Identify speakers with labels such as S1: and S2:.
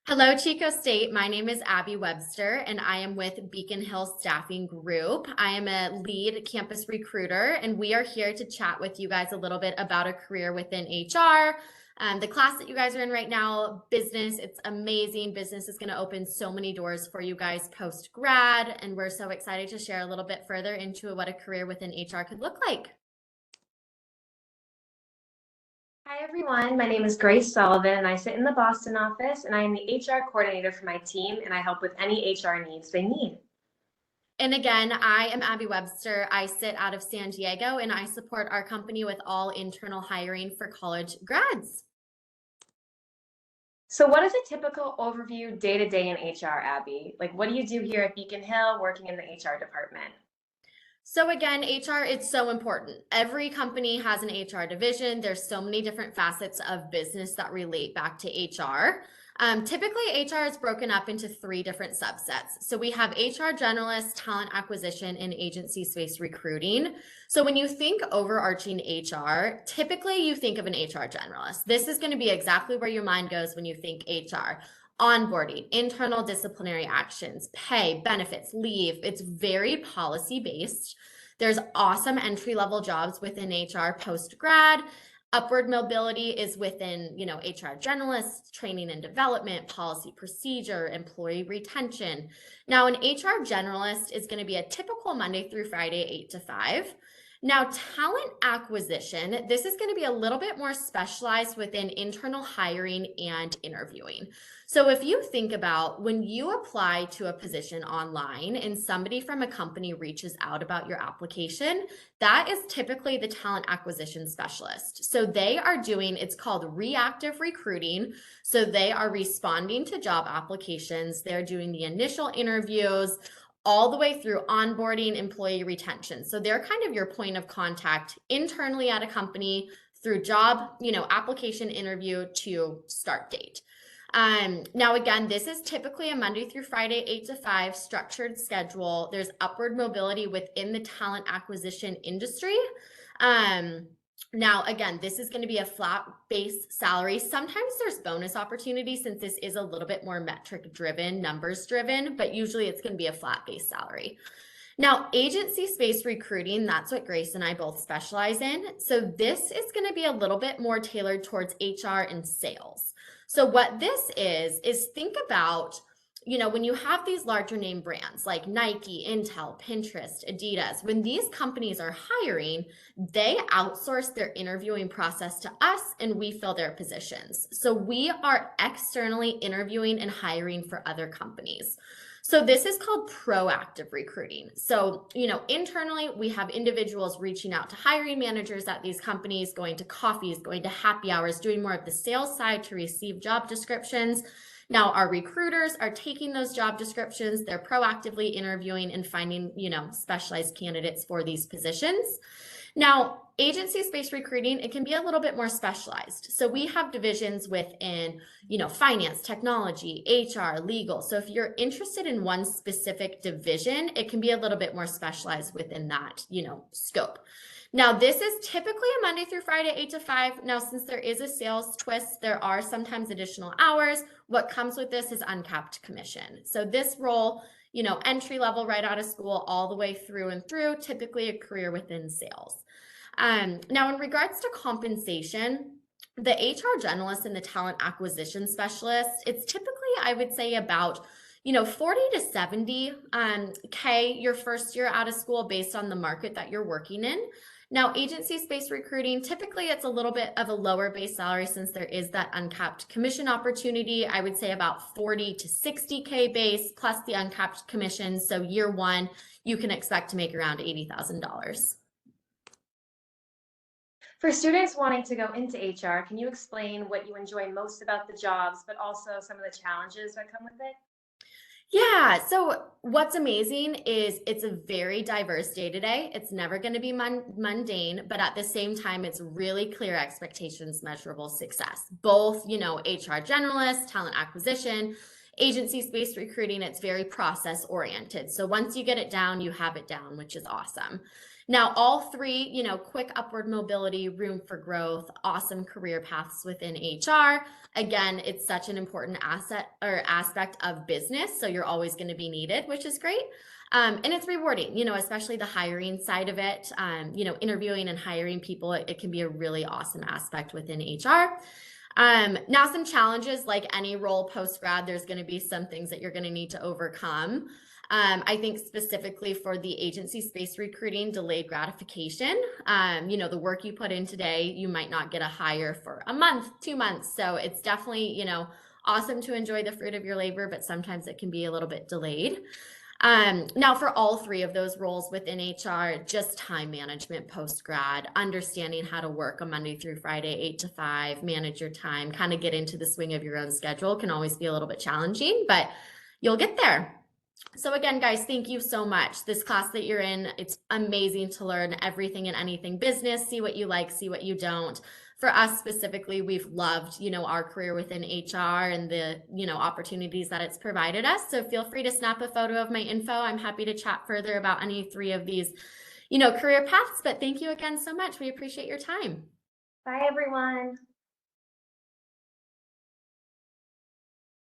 S1: Hello, Chico State. My name is Abby Webster, and I am with Beacon Hill Staffing Group. I am a lead campus recruiter, and we are here to chat with you guys a little bit about a career within HR. The class that you guys are in right now, business, it's amazing. Business is going to open so many doors for you guys post grad, and we're so excited to share a little bit further into what a career within HR could look like.
S2: Hi everyone, my name is Grace Sullivan and I sit in the Boston office and I am the HR coordinator for my team and I help with any HR needs they need.
S1: And again, I am Abby Webster. I sit out of San Diego and I support our company with all internal hiring for college grads.
S2: So what is a typical overview day-to-day in HR, Abby? Like what do you do here at Beacon Hill working in the HR department?
S1: So again, HR, it's so important. Every company has an HR division. There's so many different facets of business that relate back to HR. Typically, HR is broken up into three different subsets. So we have HR generalists, talent acquisition, and agency space recruiting. So when you think overarching HR, typically you think of an HR generalist. This is going to be exactly where your mind goes when you think HR. Onboarding, internal disciplinary actions, pay, benefits, leave. It's very policy based. There's awesome entry level jobs within HR post grad. Upward mobility is within, HR generalists, training and development, policy procedure, employee retention. Now, an HR generalist is going to be a typical Monday through Friday, 8 to 5. Now, talent acquisition, this is going to be a little bit more specialized within internal hiring and interviewing. So if you think about when you apply to a position online and somebody from a company reaches out about your application, that is typically the talent acquisition specialist. So they are doing, it's called reactive recruiting. So they are responding to job applications. They're doing the initial interviews, all the way through onboarding, employee retention. So they're kind of your point of contact internally at a company through job, application interview to start date. Now, again, this is typically a Monday through Friday, 8 to 5 structured schedule. There's upward mobility within the talent acquisition industry. Now, again, this is going to be a flat base salary. Sometimes there's bonus opportunities since this is a little bit more metric driven, numbers driven, but usually it's going to be a flat base salary. Now, agency space recruiting, that's what Grace and I both specialize in. So this is going to be a little bit more tailored towards HR and sales. So what this is think about, when you have these larger name brands like Nike, Intel, Pinterest, Adidas, when these companies are hiring, they outsource their interviewing process to us and we fill their positions. So we are externally interviewing and hiring for other companies. So this is called proactive recruiting. So, internally we have individuals reaching out to hiring managers at these companies, going to coffees, going to happy hours, doing more of the sales side to receive job descriptions. Now our recruiters are taking those job descriptions, they're proactively interviewing and finding, specialized candidates for these positions. Now, agency space recruiting, it can be a little bit more specialized. So we have divisions within, finance, technology, HR, legal. So if you're interested in one specific division, it can be a little bit more specialized within that, scope. Now, this is typically a Monday through Friday, 8 to 5. Now, since there is a sales twist, there are sometimes additional hours. What comes with this is uncapped commission. So this role, entry level right out of school all the way through and through, typically a career within sales. Now, in regards to compensation, the HR generalist and the talent acquisition specialist, it's typically, I would say, about 40 to 70 K your first year out of school based on the market that you're working in. Now, agency space recruiting, typically it's a little bit of a lower base salary since there is that uncapped commission opportunity. I would say about 40 to 60K base plus the uncapped commission. So year one, you can expect to make around $80,000.
S2: For students wanting to go into HR, can you explain what you enjoy most about the jobs, but also some of the challenges that come with it?
S1: Yeah, so what's amazing is it's a very diverse day to day. It's never going to be mundane, but at the same time, it's really clear expectations, measurable success. Both, HR generalists, talent acquisition, agency space recruiting, it's very process oriented. So once you get it down, you have it down, which is awesome. Now, all three, quick upward mobility, room for growth, awesome career paths within HR. Again, it's such an important asset or aspect of business. So you're always going to be needed, which is great. And it's rewarding, especially the hiring side of it. Interviewing and hiring people, it can be a really awesome aspect within HR. Now some challenges, like any role post-grad, there's going to be some things that you're going to need to overcome. I think specifically for the agency space recruiting, delayed gratification, the work you put in today, you might not get a hire for a month, 2 months. So it's definitely, awesome to enjoy the fruit of your labor, but sometimes it can be a little bit delayed. Now for all three of those roles within HR, just time management post-grad, understanding how to work a Monday through Friday, 8 to 5, manage your time, kind of get into the swing of your own schedule can always be a little bit challenging, but you'll get there. So again, guys, thank you so much. This class that you're in, it's amazing to learn everything and anything business, see what you like, see what you don't. For us specifically, we've loved, our career within HR and the, opportunities that it's provided us. So feel free to snap a photo of my info. I'm happy to chat further about any three of these, career paths. But thank you again so much. We appreciate your time.
S2: Bye, everyone.